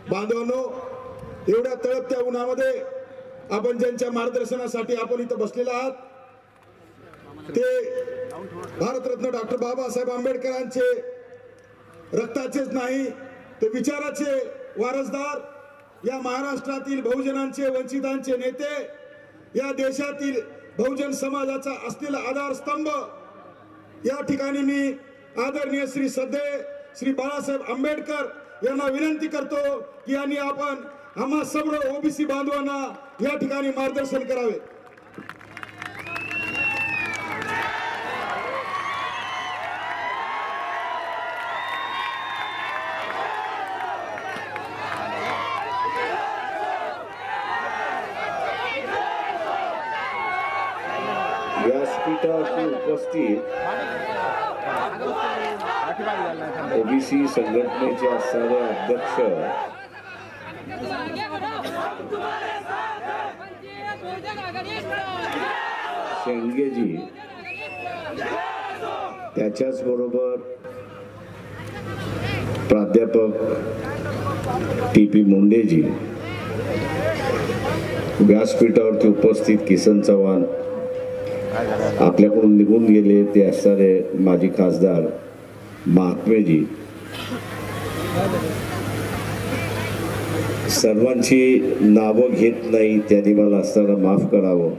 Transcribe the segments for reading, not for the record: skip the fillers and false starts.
बांधवांनो, एवढ्या तळपत्या उन्हामध्ये आपण ज्यांच्या मार्गदर्शनासाठी आपण इथं बसलेला आहात ते भारतरत्न डॉक्टर बाबासाहेब आंबेडकरांचे रक्ताचेच नाही तर विचाराचे वारसदार, या महाराष्ट्रातील बहुजनांचे वंचितांचे नेते, या देशातील बहुजन समाजाचा असलेला आधारस्तंभ, या ठिकाणी मी आदरणीय श्री सध्या श्री बाळासाहेब आंबेडकर यांना विनंती करतो की यांनी आपण आम्हा सर्व ओबीसी बांधवांना या ठिकाणी मार्गदर्शन करावे। व्यासपीठावरती उपस्थित ओबीसी संघटनेचे असणारे अध्यक्ष शेंगेजी, त्याच्याच बरोबर प्राध्यापक टी.पी. मुंडेजी, व्यासपीठावरती उपस्थित किसन चव्हाण, आपल्याकडून निघून गेले ते असणारे माजी खासदार महात्मेजी, सर्वांची नावं घेत नाही त्यांनी मला असताना माफ करावं।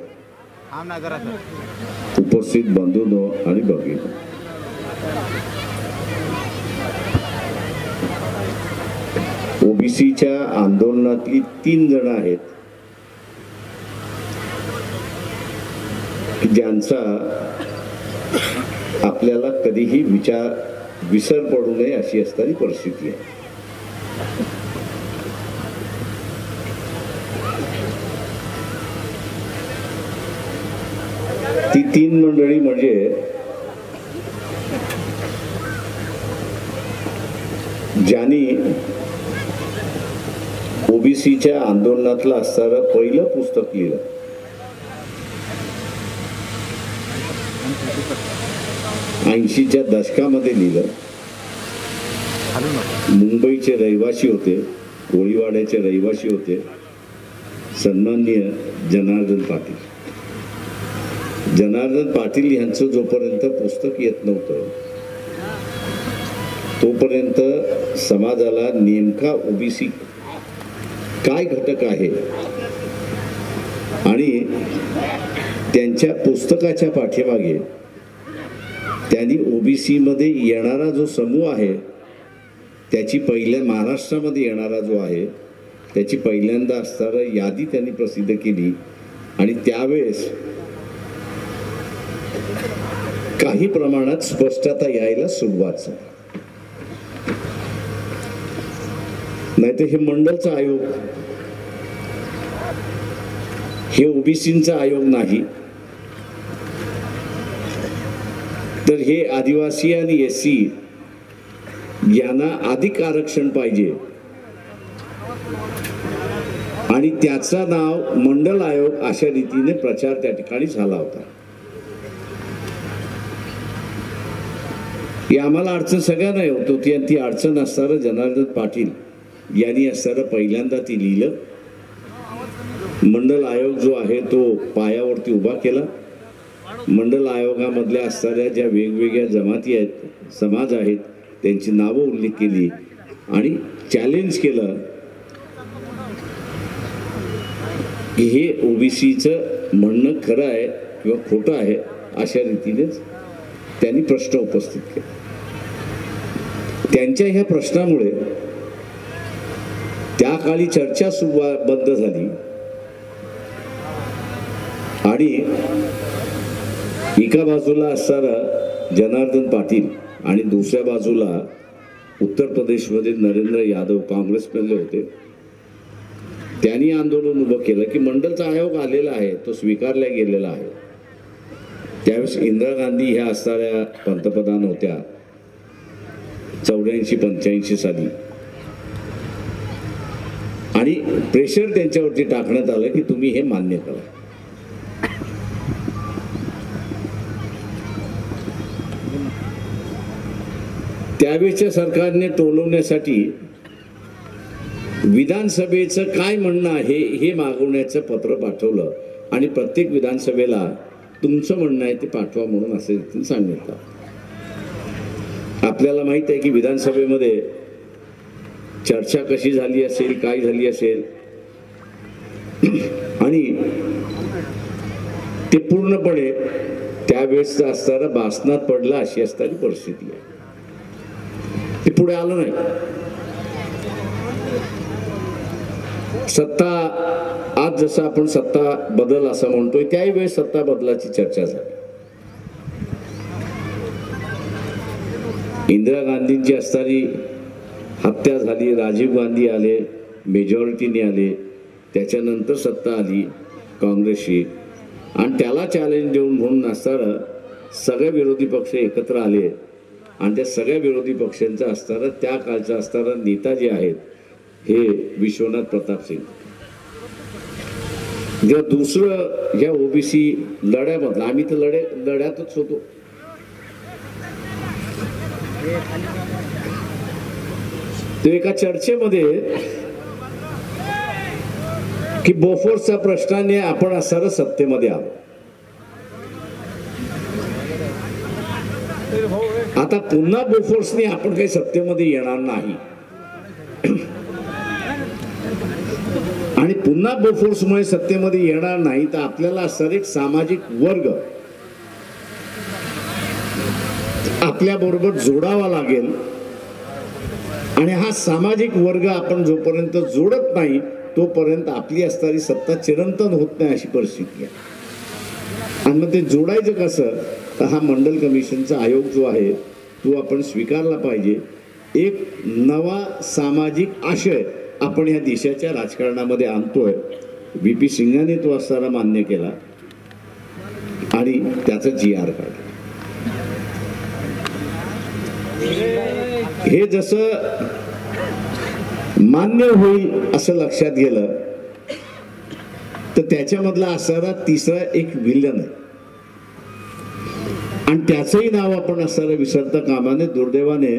उपस्थित बंधूंनो आणि भगिनींनो, ओबीसीच्या आंदोलनातली 3 जण आहेत ज्यांचा आपल्याला कधीही विसर पडू नये अशी असणारी परिस्थिती आहे। ती 3 मंडळी म्हणजे ज्यांनी ओबीसीच्या आंदोलनातलं असणारं पहिलं पुस्तक लिहिलं, '80च्या दशकामध्ये लिहिलं। मुंबईचे रहिवासी होते, कोळीवाड्याचे रहिवासी होते, सन्माननीय जनार्दन पाटील। जनार्दन पाटील यांचं जोपर्यंत पुस्तक येत नव्हतं तोपर्यंत समाजाला नेमका ओबीसी काय घटक आहे आणि त्यांच्या पुस्तकाच्या पाठीमागे त्यांनी ओबीसी मध्ये येणारा जो समूह आहे त्याची पहिल्या महाराष्ट्रामध्ये येणारा जो आहे त्याची पहिल्यांदा असणारी यादी त्यांनी प्रसिद्ध केली आणि त्यावेळेस काही प्रमाणात स्पष्टता यायला सुरुवात झाली। नाहीतर हे मंडलचा आयोग, हे ओबीसींचा आयोग नाही, तर हे आदिवासी आणि एससी यांना अधिक आरक्षण पाहिजे आणि त्याचा नाव मंडल आयोग अशा रीतीने प्रचार त्या ठिकाणी झाला होता। ही आम्हाला अडचण सगळ्यांना होत होती आणि ती अडचण असणारं जनार्दन पाटील यांनी असणारं पहिल्यांदा ती लिहिलं। मंडल आयोग जो आहे तो पायावरती उभा केला। मंडल आयोगामधल्या असणाऱ्या ज्या वेगवेगळ्या जमाती आहेत, समाज आहेत, त्यांची नावं उल्लेख केली आणि चॅलेंज केलं की हे ओबीसीचं म्हणणं खरं आहे किंवा खोटं आहे अशा रीतीनेच त्यांनी प्रश्न उपस्थित केला। त्यांच्या ह्या प्रश्नामुळे त्या काळी चर्चा बंद झाली आणि एका बाजूला असणारा जनार्दन पाटील आणि दुसऱ्या बाजूला उत्तर प्रदेशमध्ये नरेंद्र यादव काँग्रेसमधले होते, त्यांनी आंदोलन उभं केलं की मंडलचा आयोग आलेला आहे, तो स्वीकारला गेलेला आहे। त्यावेळेस इंदिरा गांधी ह्या असणाऱ्या पंतप्रधान होत्या 84-85 साली आणि प्रेशर त्यांच्यावरती टाकण्यात आलं की तुम्ही हे मान्य करा। त्यावेळेच्या सरकारने टोलवण्यासाठी विधानसभेचं काय म्हणणं आहे हे मागवण्याचं पत्र पाठवलं आणि प्रत्येक विधानसभेला तुमचं म्हणणं आहे ते पाठवा म्हणून असं सांगितलं. आपल्याला माहित आहे की विधानसभेमध्ये चर्चा कशी झाली असेल, काय झाली असेल आणि ते पूर्णपणे त्यावेळेस असताना भासणात पडला अशी असणारी परिस्थिती आहे. ते पुढे आलं नाही. सत्ता आज जसं आपण सत्ता बदल असं म्हणतोय त्याही वेळेस सत्ता बदलाची चर्चा झाली. इंदिरा गांधींची असताना हत्या झाली, राजीव गांधी आले, मेजॉरिटीने आले, त्याच्यानंतर सत्ता आली काँग्रेसची आणि त्याला चॅलेंज देऊन म्हणून असताना सगळे विरोधी पक्ष एकत्र आले आणि त्या सगळ्या विरोधी पक्षांचा असताना त्या काळचा असताना नेता जे आहेत हे विश्वनाथ प्रताप सिंग. जेव्हा दुसरं ह्या ओबीसी लढ्यामधलं आम्ही तर लढ्यातच होतो. ते एका चर्चेमध्ये की बोफोर्सच्या प्रश्नाने आपण असणारं सत्तेमध्ये आलो. आता पुन्हा बोफोर्सने आपण काही सत्तेमध्ये येणार नाही आणि पुन्हा बोफोर्समुळे सत्तेमध्ये येणार नाही तर आपल्याला असणारा एक सामाजिक वर्ग आपल्या बरोबर जोडावा लागेल आणि हा सामाजिक वर्ग आपण जोपर्यंत जोडत नाही तोपर्यंत आपली असणारी सत्ता चिरंतन होत नाही अशी परिस्थिती आहे. आणि मग ते जोडायचं कसं तर हा मंडल कमिशनचा आयोग जो आहे तो आपण स्वीकारला पाहिजे. एक नवा सामाजिक आशय आपण ह्या देशाच्या राजकारणामध्ये आणतोय. VP सिंगाने तो असताना मान्य केला आणि त्याचा GR काढला. हे जसं मान्य होईल असं लक्षात गेलं तर त्याच्यामधला असणारा तिसरा एक विलन आहे आणि त्याचंही नाव आपण असणारा विसरता कामाने दुर्दैवाने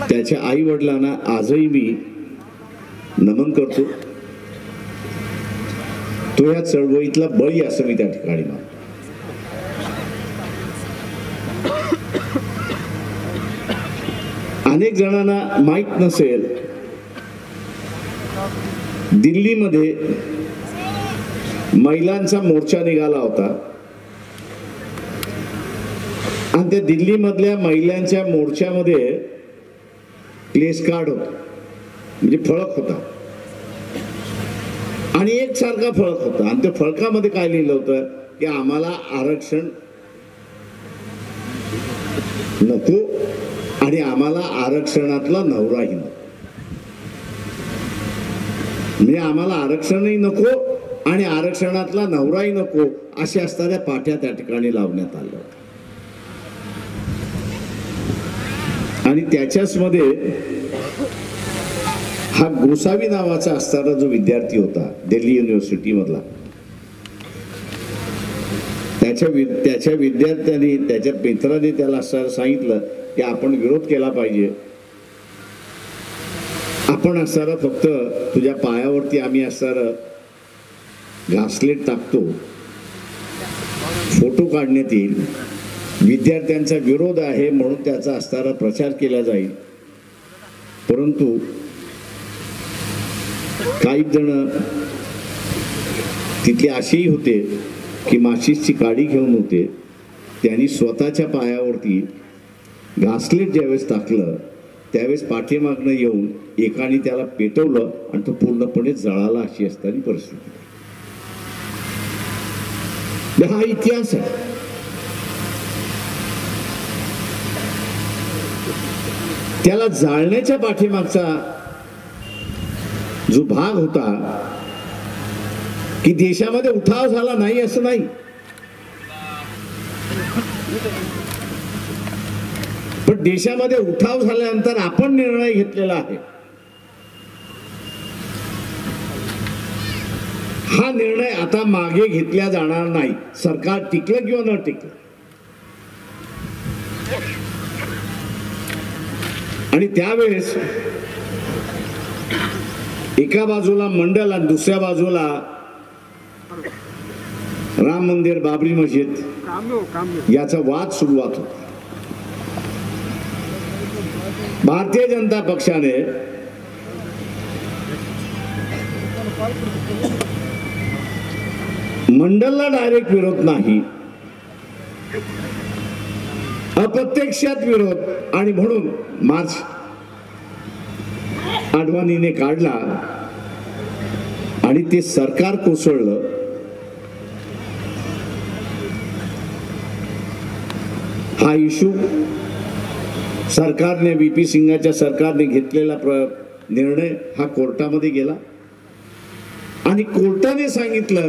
त्याच्या आई वडिलांना आजही मी नमन करतो. तो या चळवळीतला बळी असं मी त्या ठिकाणी मानतो. अनेक जणांना माहित नसेल दिल्लीमध्ये महिलांचा मोर्चा निघाला होता आणि त्या दिल्लीमधल्या महिलांच्या मोर्चामध्ये प्लेस कार्ड होता म्हणजे फळक होता आणि एक सारखा फळक होता आणि त्या फळकामध्ये काय लिहिलं होतं की आम्हाला आरक्षण नको आणि आम्हाला आरक्षणातला नवराही नको. म्हणजे आम्हाला आरक्षणही नको आणि आरक्षणातला नवराही नको अशा असणाऱ्या पाट्या त्या ठिकाणी लावण्यात आल्या होत्या. आणि त्याच्याच मध्ये हा गोसावी नावाचा असणारा जो विद्यार्थी होता दिल्ली युनिव्हर्सिटी मधला त्याच्या विद्यार्थ्यांनी त्याच्या मित्राने त्याला असं सांगितलं की आपण विरोध केला पाहिजे. आपण असणारा फक्त तुझ्या पायावरती आम्ही असणारं घासलेट टाकतो, फोटो काढण्यात येईल, विद्यार्थ्यांचा विरोध आहे म्हणून त्याचा असणारा प्रचार केला जाईल. परंतु काही जण तिथले असेही होते की माचिसची काडी घेऊन होते. त्यांनी स्वतःच्या पायावरती घासलेट ज्यावेळेस टाकलं त्यावेळेस पाठीमागनं येऊन एकाने त्याला पेटवलं आणि तो पूर्णपणे जळाला अशी असणारी परिस्थिती. हा इतिहास आहे. त्याला जाळण्याच्या पाठीमागचा जो भाग होता की देशामध्ये उठाव झाला नाही असं नाही, पण देशामध्ये उठाव झाल्यानंतर आपण निर्णय घेतलेला आहे. हा निर्णय आता मागे घेतला जाणार नाही, सरकार टिकलं किंवा न टिकलं. आणि त्यावेळेस एका बाजूला मंडल आणि दुसऱ्या बाजूला राम मंदिर, बाबरी मस्जिद याचा वाद सुरुवात होता. भारतीय जनता पक्षाने मंडलला डायरेक्ट विरोध नाही, अप्रत्यक्षात विरोध, आणि म्हणून मार्च आडवाणीने काढला आणि ते सरकार कोसळलं. हा इशू सरकारने, VP सिंगाच्या सरकारने घेतलेला निर्णय हा कोर्टामध्ये गेला आणि कोर्टाने सांगितलं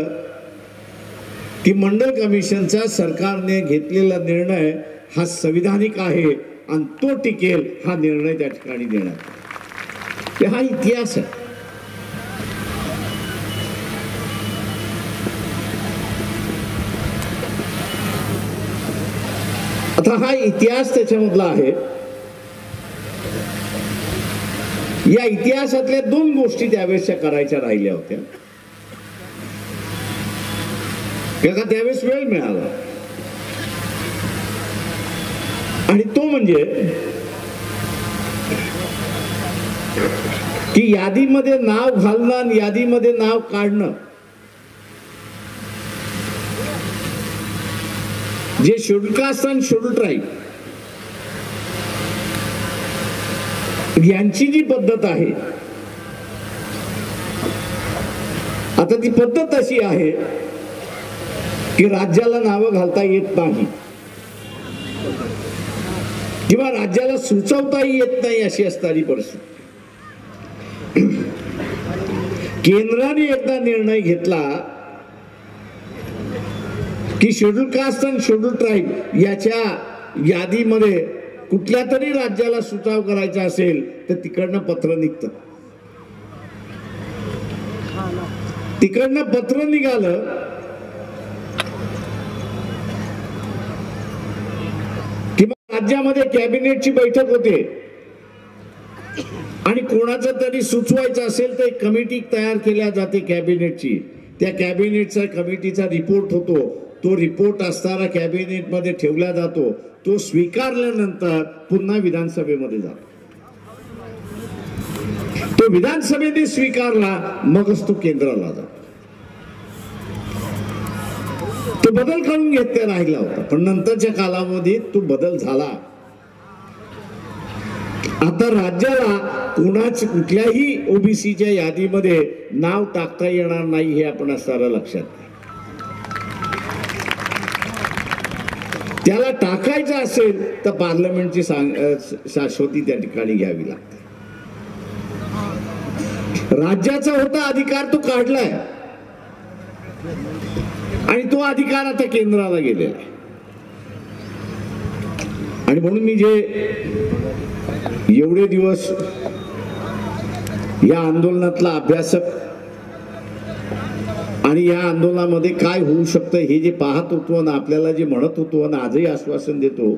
की मंडल कमिशनचा सरकारने घेतलेला निर्णय हा संविधानिक आहे आणि तो टिकेल, हा निर्णय त्या ठिकाणी देण्यात. हा इतिहास आहे. आता हा इतिहास त्याच्यामधला आहे. या इतिहासातल्या 2 गोष्टी त्यावेळेसच्या करायच्या राहिल्या होत्या, त्यावेळेस वेळ मिळाला, आणि तो म्हणजे की यादीमध्ये नाव घालणं आणि यादीमध्ये नाव काढणं. जे शेड्यूल कास्ट आणि शेड्यूल ट्राईब यांची जी पद्धत आहे, आता ती पद्धत अशी आहे की राज्याला नावं घालता येत नाही किंवा राज्याला सुचवताही येत नाही, अशी असणारी परिस्थिती. केंद्राने एकदा निर्णय घेतला की शेड्यूल कास्ट आणि शेड्यूल ट्राईब याच्या यादीमध्ये कुठल्या तरी राज्याला सुचाव करायचा असेल तर तिकडनं पत्र निघतं. तिकडनं पत्र निघालं की मग राज्यामध्ये कॅबिनेटची बैठक होते आणि कोणाचं तरी सुचवायचं असेल तर एक कमिटी तयार केल्या जाते कॅबिनेटची. त्या कॅबिनेटचा कमिटीचा रिपोर्ट होतो. तो रिपोर्ट असताना कॅबिनेटमध्ये ठेवला जातो. तो स्वीकारल्यानंतर पुन्हा विधानसभेमध्ये जातो. तो विधानसभेने स्वीकारला मगच तो केंद्राला जातो. तो बदल करून घेतला राहिला होता, पण नंतरच्या कालावधीत तो बदल झाला. आता राज्याला कुठल्याही ओबीसीच्या यादीमध्ये नाव टाकता येणार नाही, हे आपण असणारा लक्षात. त्याला टाकायचं असेल तर पार्लमेंटची शाश्वती त्या ठिकाणी घ्यावी लागते. राज्याचा होता अधिकार तो काढलाय आणि तो अधिकार आता केंद्राला गेलेला आहे. आणि म्हणून मी जे एवढे दिवस या आंदोलनातला अभ्यासक आणि या आंदोलनामध्ये काय होऊ शकतं हे जे पाहत होतो आणि आपल्याला जे म्हणत होतो आणि आजही आश्वासन देतो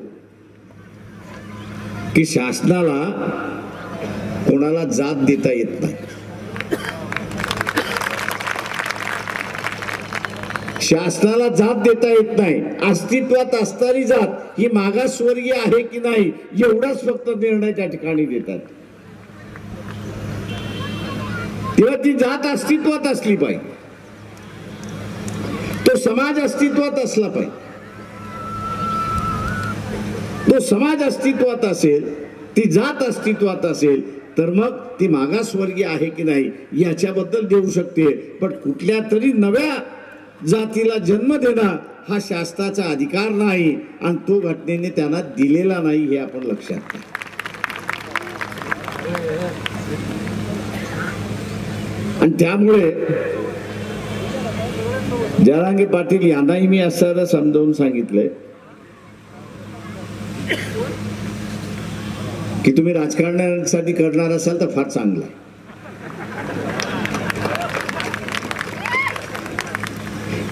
की शासनाला कोणाला जात देता येत नाही. शासनाला जात देता येत नाही. अस्तित्वात असणारी जात ही मागासवर्गीय आहे की नाही एवढाच फक्त निर्णय त्या ठिकाणी देतात. तेव्हा ती जात अस्तित्वात असली पाहिजे, तो समाज अस्तित्वात असला पाहिजे. तो समाज अस्तित्वात असेल, ती जात अस्तित्वात असेल तर मग ती मागासवर्गीय आहे की नाही याच्याबद्दल देऊ शकते. पण कुठल्या तरी नव्या जातीला जन्म देणं हा शासनाचा अधिकार नाही आणि तो घटनेने त्यांना दिलेला नाही, हे आपण लक्षात घ्या. आणि त्यामुळे जरांगे पाटील यांनाही मी असं समजावून सांगितलंय की तुम्ही राजकारणासाठी करणार असाल तर फार चांगलं आहे.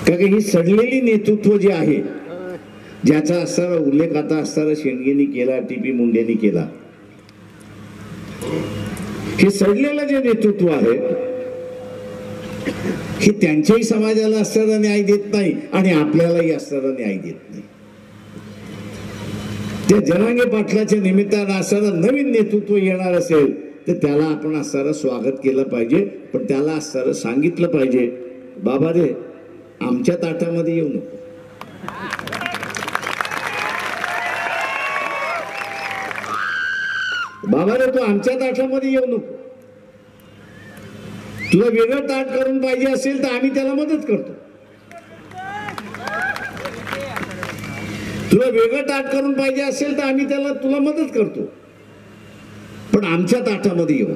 कारण ही सडलेली नेतृत्व जे आहे, ज्याचा असणारा उल्लेख आता असणारा शेंडगेंनी केला, TP मुंडेंनी केला, हे सडलेलं जे नेतृत्व आहे हे त्यांच्याही समाजाला असणारा न्याय देत नाही आणि आपल्यालाही असणारा न्याय देत नाही. त्या जरांगे पाटलाच्या निमित्तानं असणारं नवीन नेतृत्व येणार असेल तर त्याला आपण असणारं स्वागत केलं पाहिजे, पण त्याला असणारं सांगितलं पाहिजे, बाबा रे आमच्या ताटामध्ये येऊ नको. बाबा रे तू आमच्या ताटामध्ये येऊ नको. तुला वेगळं ताट करून पाहिजे असेल तर आम्ही त्याला मदत करतो. तुला वेगळं ताट करून पाहिजे असेल तर आम्ही तुला मदत करतो, पण आमच्या ताटामध्ये येऊ.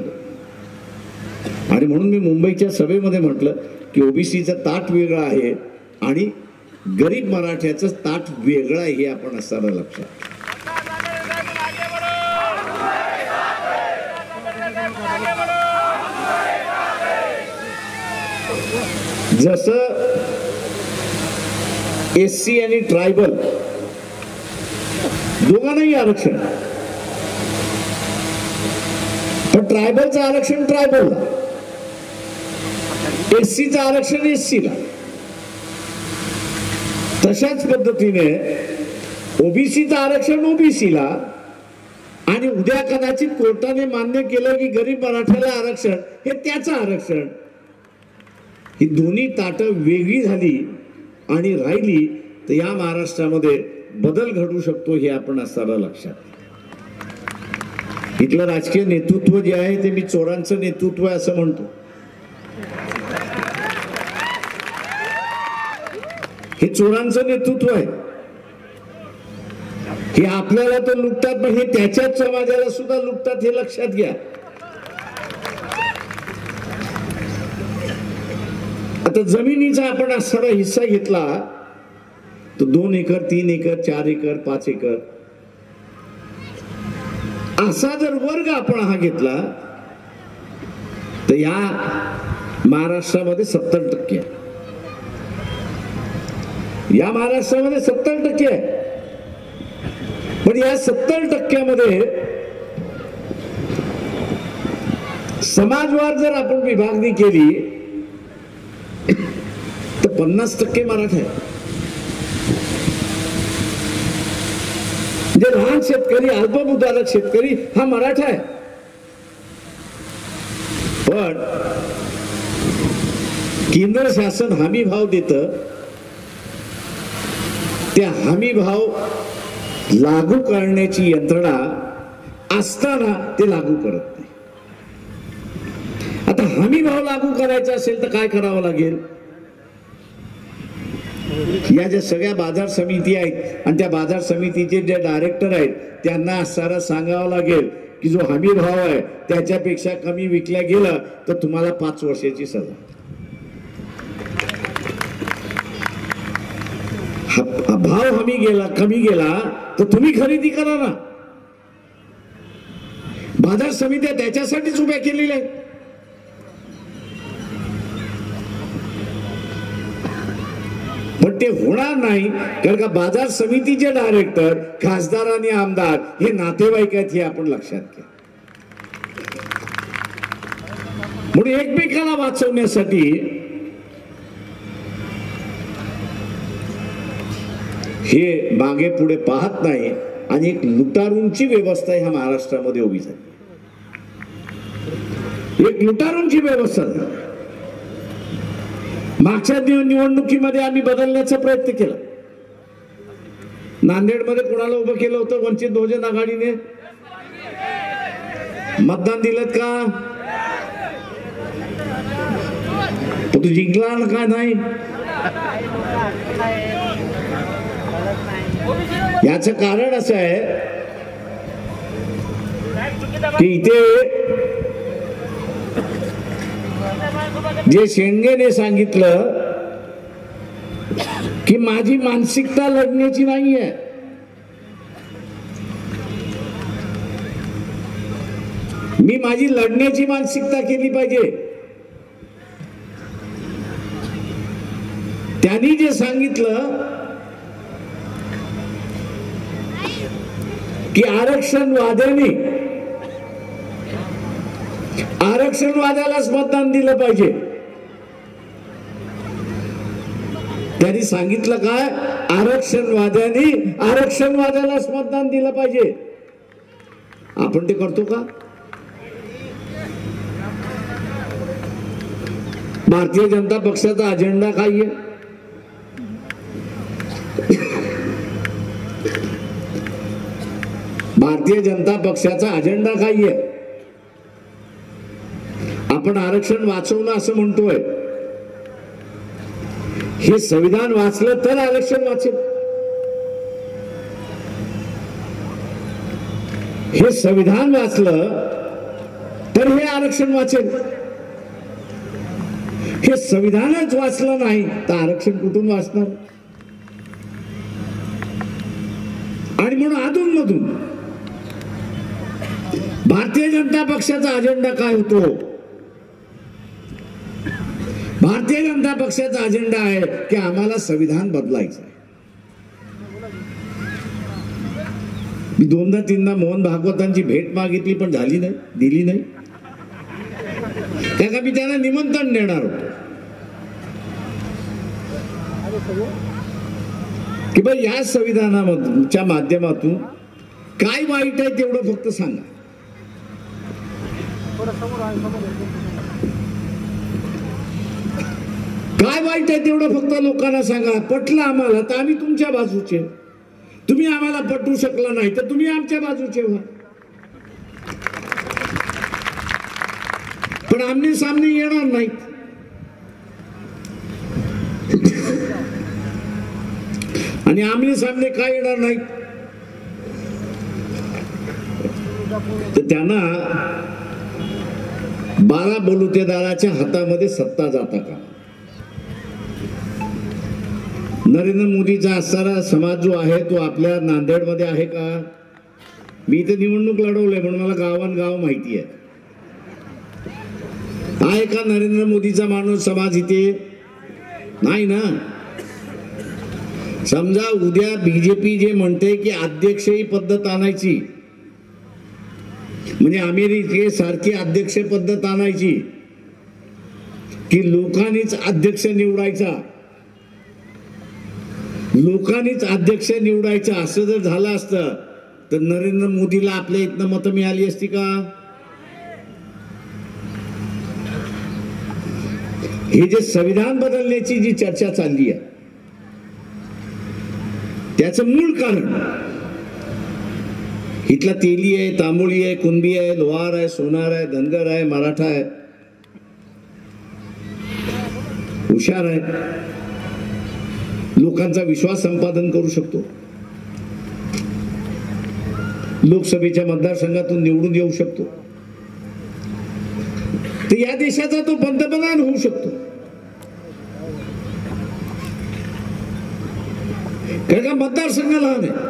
आणि म्हणून मी मुंबईच्या सभेमध्ये म्हटलं की ओबीसीचं ताट वेगळं आहे आणि गरीब मराठ्याचं ताट वेगळं आहे, हे आपण असताना लक्षात. जसं एससी आणि ट्रायबल दोघांनाही आरक्षण, पण ट्रायबलचं आरक्षण ट्रायबलला, एससीचं आरक्षण एससीला. तशाच पद्धतीने ओबीसीचं आरक्षण ओबीसीला, आणि उद्या कदाचित कोर्टाने मान्य केलं की गरीब मराठ्याला आरक्षण हे त्याचं आरक्षण. ही दोन्ही ताटं वेगळी झाली आणि राहिली तर या महाराष्ट्रामध्ये बदल घडू शकतो, हे आपण असताना लक्षात. इथलं राजकीय नेतृत्व जे आहे ते मी चोरांचं नेतृत्व आहे असं म्हणतो. हे चोरांचं नेतृत्व आहे. हे आपल्याला तर लुटतात, पण हे त्याच्याच समाजाला सुद्धा लुटतात, हे लक्षात घ्या. आता जमिनीचा आपण असणारा हिस्सा घेतला तर 2 एकर 3 एकर 4 एकर 5 एकर असा जर वर्ग आपण हा घेतला तर या महाराष्ट्रामध्ये 70% आहे. या महाराष्ट्रामध्ये 70% आहे. पण या 70% समाजवार जर आपण विभागणी केली तर 50% मराठा आहे. म्हणजे लहान शेतकरी, अल्पभूधारक शेतकरी हा मराठा आहे. पण केंद्र शासन हमी भाव देतं, त्या हमी भाव लागू करण्याची यंत्रणा असताना ते लागू करत नाही. आता हमी भाव लागू करायचा असेल तर काय करावं लागेल? या ज्या सगळ्या बाजार समिती आहेत आणि त्या बाजार समितीचे जे डायरेक्टर आहेत त्यांना सारा सांगावं लागेल की जो हमी भाव आहे त्याच्यापेक्षा कमी विकल्या गेलं तर तुम्हाला 5 वर्षाची सजा. भाव कमी गेला तर तुम्ही खरेदी करा ना. बाजार समित्या त्याच्यासाठीच उभ्या केलेल्या आहेत. पण ते होणार नाही, कारण का बाजार समितीचे डायरेक्टर, खासदार आणि आमदार हे नातेवाईक आहेत, हे आपण लक्षात घ्या. म्हणून एकमेकाला वाचवण्यासाठी हे मागे पुढे पाहत नाही आणि एक लुटारूंची व्यवस्था ह्या महाराष्ट्रामध्ये उभी झाली. एक लुटारूंची व्यवस्था झाली. मागच्या निवडणुकीमध्ये आम्ही बदलण्याचा प्रयत्न केला. नांदेडमध्ये कोणाला उभं केलं होतं? वंचित बहुजन आघाडीने. मतदान दिलं का? तू जिंकला का नाही? याचं कारण असं आहे की इथे जे शेंडेने सांगितलं की माझी मानसिकता लढण्याची नाहीये, मी माझी लढण्याची मानसिकता केली पाहिजे. त्यांनी जे सांगितलं की आरक्षण वाद्याने आरक्षणवाद्यालाच मतदान दिलं पाहिजे. त्यांनी सांगितलं काय, आरक्षणवाद्यांनी आरक्षणवाद्यालाच मतदान दिलं पाहिजे. आपण ते करतो का? भारतीय जनता पक्षाचा अजेंडा काय आहे? भारतीय जनता पक्षाचा अजेंडा काय आहे? आपण आरक्षण वाचवणं असं म्हणतोय. हे संविधान वाचलं तर आरक्षण वाचेल. हे संविधान वाचलं तर हे आरक्षण वाचेल. हे संविधानच वाचलं नाही तर आरक्षण कुठून वाचणार? आणि म्हणून अधून मधून भारतीय जनता पक्षाचा अजेंडा काय होतो? भारतीय जनता पक्षाचा अजेंडा आहे की आम्हाला संविधान बदलायचं आहे. मी दोनदा तीनदा मोहन भागवतांची भेट मागितली पण झाली नाही, दिली नाही. त्या मी त्यांना निमंत्रण देणार होतो की बाई या संविधानाच्या माध्यमातून काय वाईट आहे तेवढं फक्त सांगा. काय वाईट आहे तेवढं फक्त लोकांना सांगा. पटलं आम्हाला तर आम्ही तुमच्या बाजूचे, तुम्ही आम्हाला पटवू शकला नाही तर तुम्ही आमच्या बाजूचे व्हा. पण आमने सामने येणार नाहीत. आणि आमने सामने काय येणार नाहीत तर त्यांना 12 बलुतेदाराच्या हातामध्ये सत्ता जाता का? नरेंद्र मोदीचा असणारा समाज जो आहे तो आपल्या नांदेडमध्ये आहे का? मी इथे निवडणूक लढवलंय म्हणून मला गावान गाव माहिती आहे. आहे का नरेंद्र मोदीचा माणूस समाज इथे? नाही ना. समजा उद्या बीजेपी जे म्हणते की अध्यक्षही पद्धत आणायची, म्हणजे अमेरिकेसारखी अध्यक्ष पद्धत आणायची की लोकांनीच अध्यक्ष निवडायचा, लोकांनीच अध्यक्ष निवडायचा, असं जर झालं असतं तर नरेंद्र मोदीला आपल्या इथनं मतं मिळाली असती का? हे जे संविधान बदलण्याची जी चर्चा चालली आहे त्याचं मूळ कारण इथला तेली आहे, तांबोळी आहे, कुणबी आहे, लोहार आहे, सोनार आहे, धनगर आहे, मराठा आहे, हुशार आहे, लोकांचा विश्वास संपादन करू शकतो, लोकसभेच्या मतदारसंघातून निवडून येऊ शकतो, तर या देशाचा तो पंतप्रधान होऊ शकतो. कारण का मतदारसंघ लहान आहे.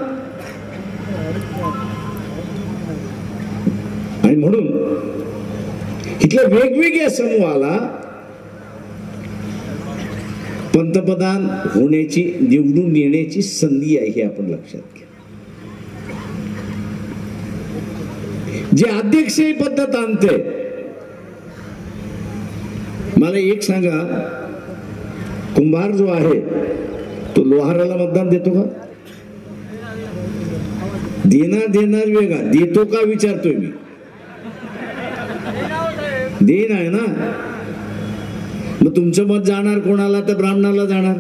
आणि म्हणून इथल्या वेगवेगळ्या समूहाला पंतप्रधान होण्याची, निवडून येण्याची संधी आहे हे आपण लक्षात घ्या. जे अध्यक्षीय पद्धत आणते, मला एक सांगा, कुंभार जो आहे तो लोहाराला मतदान देतो का? देणार वेगळा, देतो का विचारतोय मी. देण आहे ना. मग तुमचं मत जाणार कोणाला? तर ब्राह्मणाला जाणार.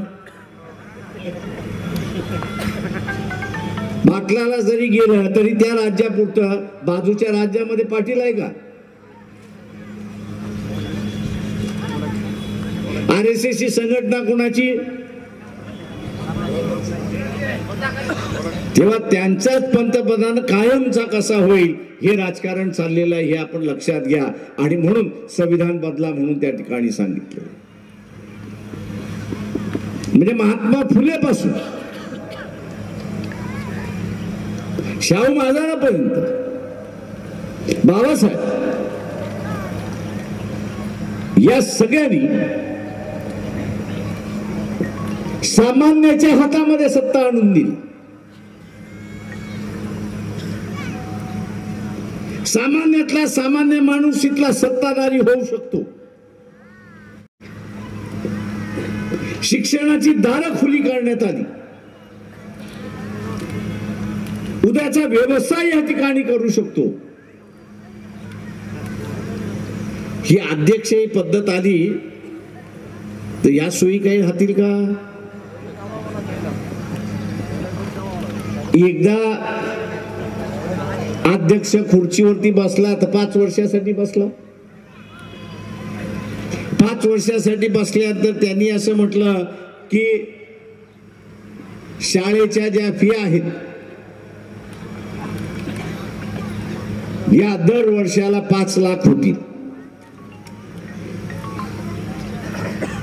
बाटलाला जरी गेलं तरी त्या राज्यापुरतं बाजूच्या राज्यामध्ये पाटील आहे का? RSS ची संघटना कोणाची? तेव्हा त्यांचाच पंतप्रधान कायमचा कसा होईल हे राजकारण चाललेलं आहे, हे आपण लक्षात घ्या. आणि म्हणून संविधान बदला म्हणून त्या ठिकाणी सांगितलं. म्हणजे महात्मा फुले पासून शाहू महाराजांपर्यंत बाबासाहेब या सगळ्यांनी सामान्याच्या हातामध्ये सत्ता आणून दिली. सामान्यातला सामान्य माणूस इथला सत्ताधारी होऊ शकतो. शिक्षणाची दारं खुली करण्यात आली. उद्याचा व्यवसाय या ठिकाणी करू शकतो. ही अध्यक्षीय पद्धत आली तर या सोयी काही राहतील का? एकदा अध्यक्ष खुर्चीवरती बसला तर 5 वर्षासाठी बसला. 5 वर्षासाठी बसल्यानंतर त्यांनी असं म्हटलं की शाळेच्या ज्या फी आहेत या दर वर्षाला 5 लाख होतील.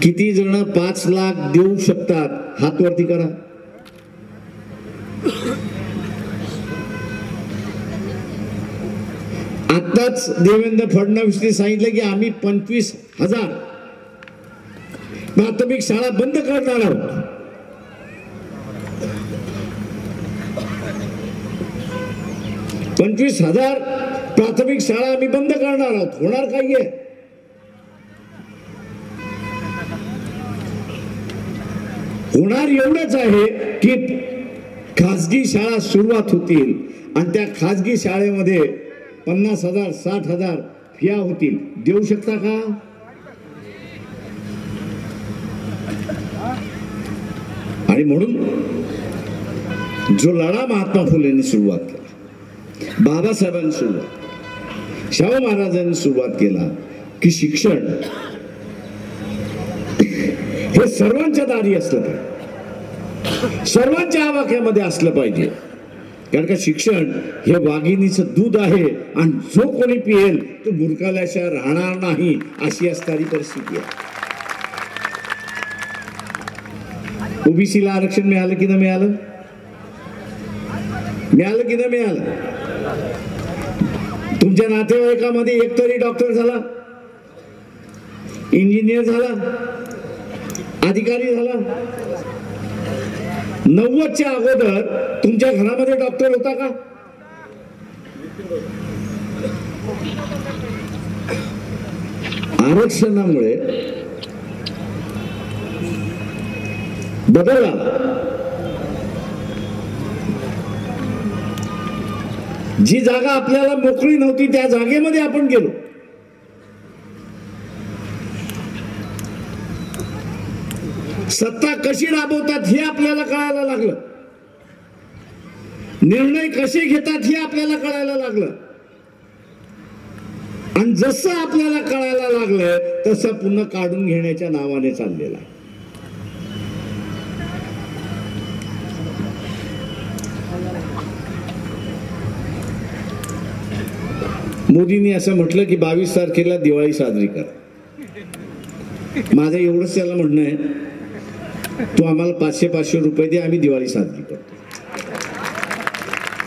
किती जण 5 लाख देऊ शकतात? हात वरती करा. आताच देवेंद्र फडणवीसने सांगितलं की आम्ही 25,000 प्राथमिक शाळा बंद करणार आहोत. $25,000 प्राथमिक शाळा आम्ही बंद करणार आहोत. होणार काही आहे? होणार एवढंच आहे की खासगी शाळा सुरुवात होतील आणि त्या खासगी शाळेमध्ये 50,000 60,000 फिया होतील. देऊ शकता का? आणि म्हणून जो लढा महात्मा फुलेंनी सुरुवात केला, बाबासाहेबांनी सुरुवात, शाहू महाराजांनी सुरुवात केला की शिक्षण हे सर्वांच्या दारी असलं पाहिजे, सर्वांच्या आवाक्यामध्ये असलं पाहिजे. कारण का शिक्षण हे वाघिणीचं दूध आहे आणि जो कोणी पिएल तो बुरकाल्याशिवाय राहणार नाही, अशी असणारी परिस्थिती आहे. ओबीसीला आरक्षण मिळालं की नाही मिळालं? मिळालं की नाही मिळालं? तुमच्या नातेवाईकामध्ये एकतरी डॉक्टर झाला, इंजिनियर झाला, अधिकारी झाला? 90च्या अगोदर तुमच्या घरामध्ये डॉक्टर होता का? आरक्षणामुळे बदल आला. जी जागा आपल्याला मोकळी नव्हती त्या जागेमध्ये आपण गेलो. सत्ता कशी राबवतात हे आपल्याला कळायला लागलं. निर्णय कसे घेतात हे आपल्याला कळायला लागलं. आणि जसं आपल्याला कळायला लागलं तसं पुन्हा काढून घेण्याच्या नावाने चाललेला. मोदींनी असं म्हटलं की 22 तारखेला दिवाळी साजरी करा. माझं एवढंच त्याला म्हणणं आहे, तू आम्हाला 500-500 रुपये दे, आम्ही दिवाळी साजरी करतो.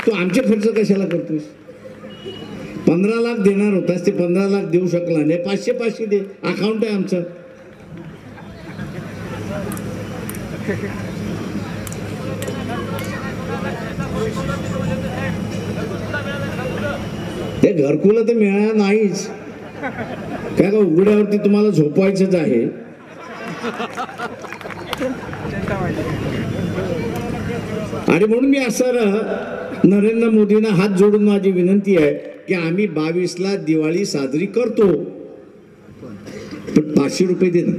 तू आमचे खर्च कशाला करतोस? 15 लाख देणार होतास, ते 15 लाख देऊ शकला नाही, 500-500 दे, अकाउंट आहे आमचं. ते घरकुलं तर मिळणार नाहीच, काय का उघड्यावरती तुम्हाला झोपवायचंच आहे. आणि म्हणून मी असं नरेंद्र मोदींना हात जोडून माझी विनंती आहे की आम्ही 22ला दिवाळी साजरी करतो, पण 500 रुपये दे ना.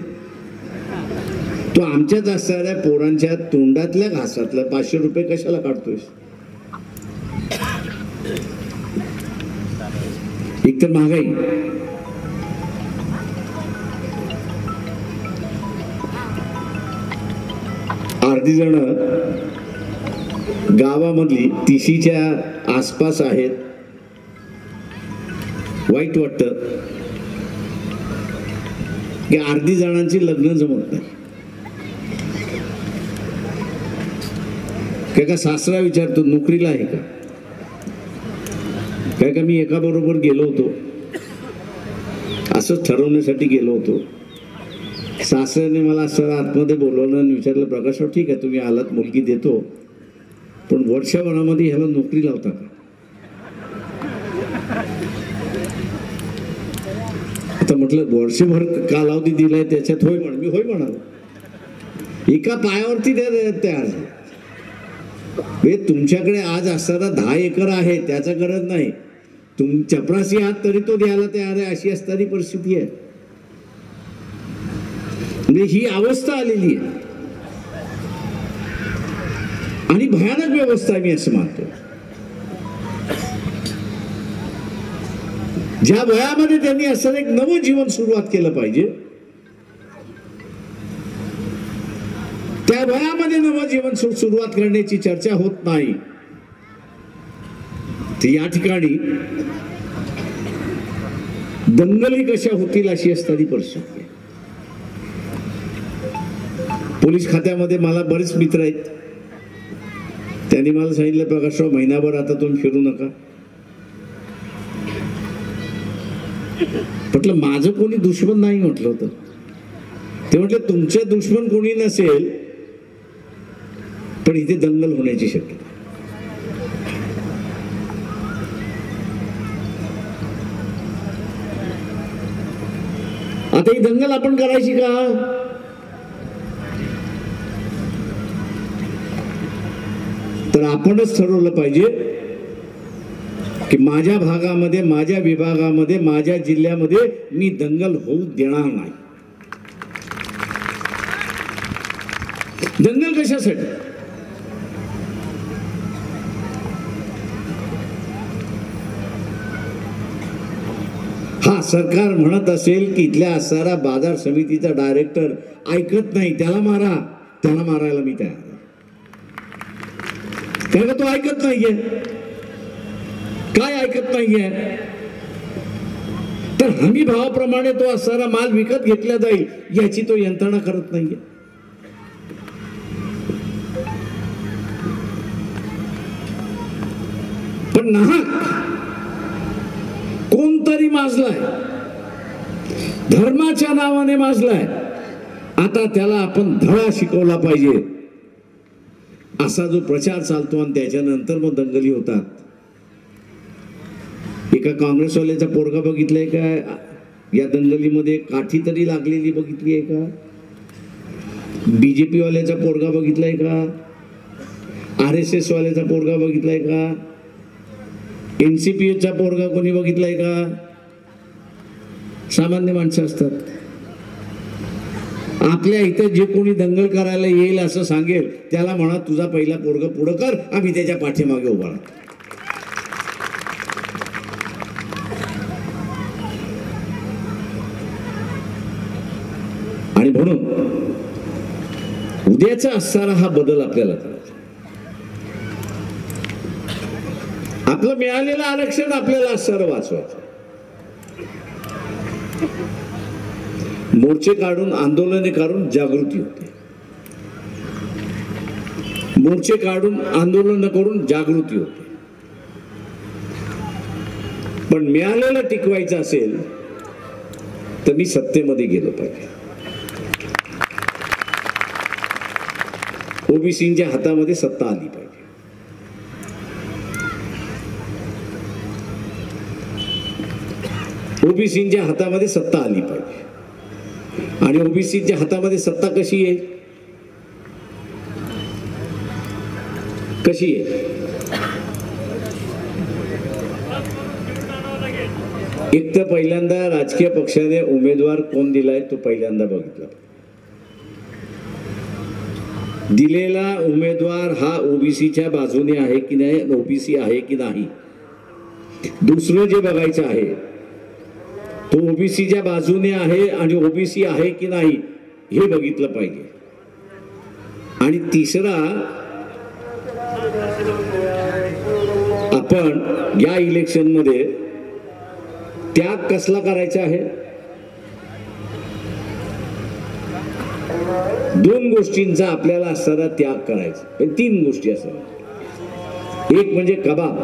तो आमच्याच असणाऱ्या पोरांच्या तोंडातल्या घासातलं 500 रुपये कशाला काढतोयस? एकतर महागाई, अर्धी जण गावामधली 30च्या आसपास आहेत. वाईट वाटतं की अर्धी जणांची लग्न जमत नाही. काय का सासरा विचारतो नोकरीला आहे का? काय का मी एका बरोबर गेलो होतो, असंच ठरवण्यासाठी गेलो होतो. सासऱ्याने मला असं आतमध्ये बोलवलं आणि विचारलं, प्रकाशराव ठीक आहे तुम्ही आलात, मुलगी देतो, पण वर्षभरामध्ये ह्याला नोकरी लावता का? आता म्हटलं वर्षभर कालावधी दिलाय त्याच्यात होय म्हण, मी होय म्हणालो. एका पायावरती तयार झाले. तुमच्याकडे आज असताना 10 एकर आहे त्याचा गरज नाही, तुम चपरासी आहात तरी तो द्यायला तयार आहे, अशी असणारी परिस्थिती आहे. म्हणजे ही अवस्था आलेली आहे आणि भयानक व्यवस्था आहे, मी असं मानतो. ज्या वयामध्ये त्यांनी असं एक नवं जीवन सुरुवात केलं पाहिजे, त्या वयामध्ये नवं जीवन सुरुवात करण्याची चर्चा होत नाही. या ठिकाणी दंगली कशा होतील अशी असणारी परिस्थिती आहे. पोलीस खात्यामध्ये मला बरेच मित्र आहेत, त्यांनी मला सांगितलं प्रकाशराव महिनाभर आता तुम्ही फिरू नका. म्हटलं माझं कोणी दुश्मन नाही म्हटलं होतं. ते म्हटले तुमचे दुश्मन कोणी नसेल पण इथे दंगल होण्याची शक्यता. आता ही दंगल आपण करायची का? तर आपणच ठरवलं पाहिजे की माझ्या भागामध्ये, माझ्या विभागामध्ये, माझ्या जिल्ह्यामध्ये मी दंगल होऊ देणार नाही. दंगल कशासाठी? हा सरकार म्हणत असेल की इथल्या असणारा बाजार समितीचा डायरेक्टर ऐकत नाही, त्याला मारा, त्याला मारायला मी तयार. कारण तो ऐकत नाहीये. काय ऐकत नाहीये? तर हमी भावाप्रमाणे तो असणारा माल विकत घेतला जाईल याची तो यंत्रणा करत नाहीये. पण नाहक कोणतरी माजलाय, धर्माच्या नावाने माजलाय. आता त्याला आपण धडा शिकवला पाहिजे. असा जो प्रचार चालतो आणि त्याच्यानंतर मग दंगली होतात. एका काँग्रेसवाल्याचा पोरगा बघितलाय का या दंगलीमध्ये? काठी तरी लागलेली बघितली आहे का? बीजेपी वाल्याचा पोरगा बघितलाय का? RSS वाल्याचा पोरगा बघितलाय का? NCPचा पोरगा कोणी बघितलाय का? सामान्य माणसं असतात. आपल्या इथे जे कोणी दंगल करायला येईल असं सांगेल त्याला म्हणा तुझा पहिला पोरगा पुढं कर, आम्ही त्याच्या पाठीमागे उभा राहतो. आणि म्हणून उद्याचा असणारा हा बदल आपल्याला करायचा. आपलं मिळालेलं आरक्षण आपल्याला असणारं वाचवायचं. मोर्चे काढून, आंदोलने काढून जागृती होते. मोर्चे काढून, आंदोलन करून जागृती होते. पण मिळालेलं टिकवायचं असेल तर मी सत्तेमध्ये गेलो पाहिजे. ओबीसीच्या हातामध्ये सत्ता आली पाहिजे. ओबीसीच्या हातामध्ये सत्ता आली पाहिजे. आणि ओबीसीच्या हातामध्ये सत्ता कशी आहे? कशी आहे? एक तर पहिल्यांदा राजकीय पक्षाने उमेदवार कोण दिलाय तो पहिल्यांदा बघितला. दिलेला उमेदवार हा ओबीसीच्या बाजूने आहे की नाही, ओबीसी आहे की नाही. दुसरं जे बघायचं आहे तो ओबीसीच्या बाजूने आहे आणि ओबीसी आहे की नाही हे बघितलं पाहिजे. आणि तिसरा, आपण या इलेक्शन मध्ये त्याग कसला करायचा आहे? 2 गोष्टींचा आपल्याला असणारा त्याग करायचा. 3 गोष्टी असतात. एक म्हणजे कबाब,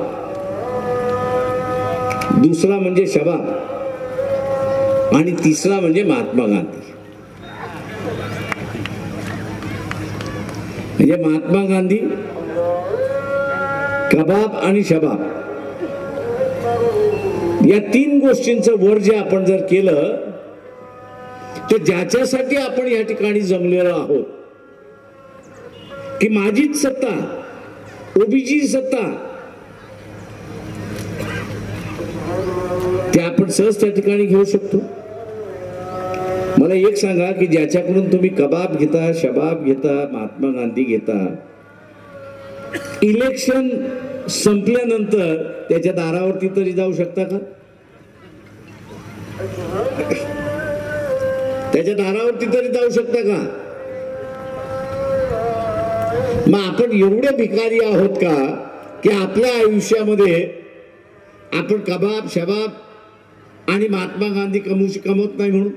दुसरा म्हणजे शबाब आणि तिसरा म्हणजे महात्मा गांधी. म्हणजे महात्मा गांधी, कबाब आणि शबाब या 3 गोष्टींचं वर जे आपण जर केलं तर ज्याच्यासाठी आपण या ठिकाणी जमलेलो आहोत की माझीच सत्ता, ओबीची सत्ता, ते आपण सहज त्या ठिकाणी घेऊ शकतो. मला एक सांगा की ज्याच्याकडून तुम्ही कबाब घेता, शबाब घेता, महात्मा गांधी घेता, इलेक्शन संपल्यानंतर त्याच्या दारावरती तरी जाऊ शकता का? त्याच्या दारावरती तरी जाऊ शकता का? मग आपण एवढे भिकारी आहोत का की आपल्या आयुष्यामध्ये आपण कबाब, शबाब आणि महात्मा गांधी कमवत नाही म्हणून?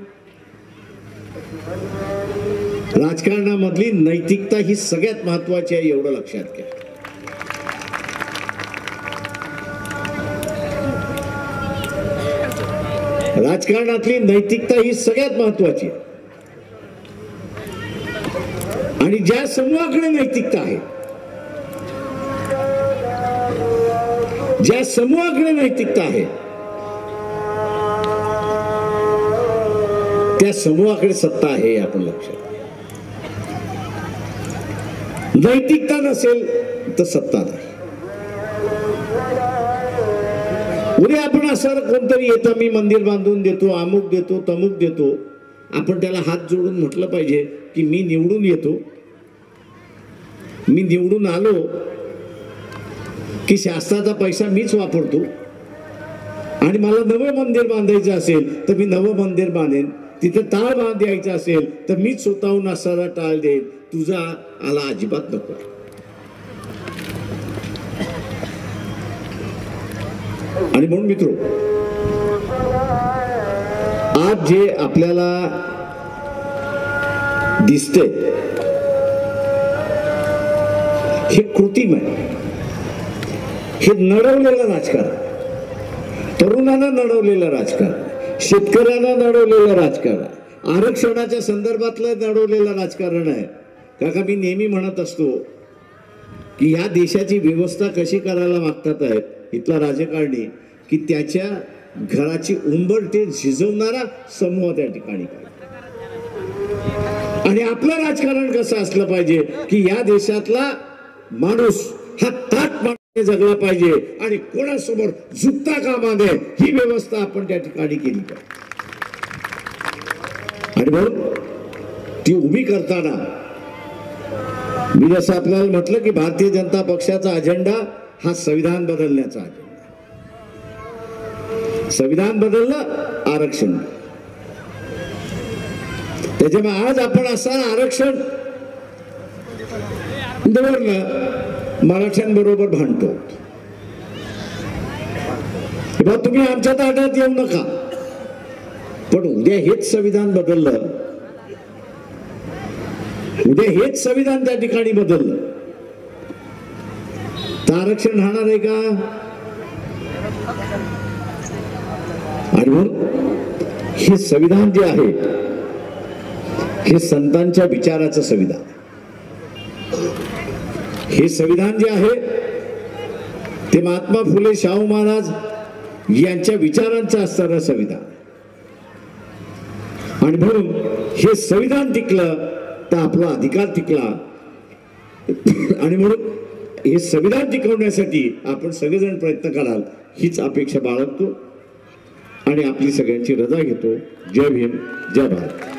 राजकारणामधली नैतिकता ही सगळ्यात महत्वाची आहे, एवढं लक्षात घ्या. राजकारणातली नैतिकता ही सगळ्यात महत्वाची आहे. आणि ज्या समूहाकडे नैतिकता आहे, ज्या समूहाकडे नैतिकता आहे, त्या समूहाकडे सत्ता आहे, आपण लक्षात. नैतिकता नसेल तर सत्ता नाही. उद्या आपण असं कोणतरी येतं, मी मंदिर बांधून देतो, अमुक देतो, तमुक देतो, आपण त्याला हात जोडून म्हटलं पाहिजे की मी निवडून येतो, मी निवडून आलो की शासनाचा पैसा मीच वापरतो आणि मला नवं मंदिर बांधायचं असेल तर मी नवं मंदिर बांधेन, तिथे टाळ बांधायचं असेल तर मीच स्वतःहून असाला टाळ देईन, तुझा आला अजिबात नको. आणि म्हणून मित्रो, आज जे आपल्याला दिसते हे कृत्रिम आहे, हे नडवलेलं राजकारण, तरुणांना नडवलेलं राजकारण, शेतकऱ्यांना नडवलेलं राजकारण, आरक्षणाच्या संदर्भातलं नडवलेलं राजकारण आहे. काका, मी नेहमी म्हणत असतो की ह्या देशाची व्यवस्था कशी करायला मागतात आहेत इथला राजकारणी की त्याच्या घराची उंबरठे झिजवणारा समूह त्या ठिकाणी. आणि आपलं राजकारण कसं असलं पाहिजे की या देशातला माणूस हा ताट मांडणे जगला पाहिजे आणि कोणासमोर झुकता कामा नये, ही व्यवस्था आपण त्या ठिकाणी केली पाहिजे. आणि म्हणून ती उभी करताना मी जसं आपल्याला म्हटलं की भारतीय जनता पक्षाचा अजेंडा हा संविधान बदलण्याचा अजेंडा. संविधान बदललं, आरक्षण. त्याच्यामुळे आज आपण असं आरक्षण मराठ्यांबरोबर भांडतो. तुम्ही आमच्या ताटात येऊ नका, पण उद्या हेच संविधान बदललं, उद्या हेच संविधान त्या ठिकाणी बदललं तर आरक्षण राहणार आहे का? आणि म्हणून हे संविधान जे आहे हे संतांच्या विचाराचं संविधान. हे संविधान जे आहे ते महात्मा फुले शाहू महाराज यांच्या विचारांचं असणारं संविधान. आणि म्हणून हे संविधान टिकलं तर आपला अधिकार टिकला. आणि म्हणून हे संविधान टिकवण्यासाठी आपण सगळेजण प्रयत्न कराल हीच अपेक्षा बाळगतो आणि आपली सगळ्यांची रजा घेतो. जय भीम, जय भारत.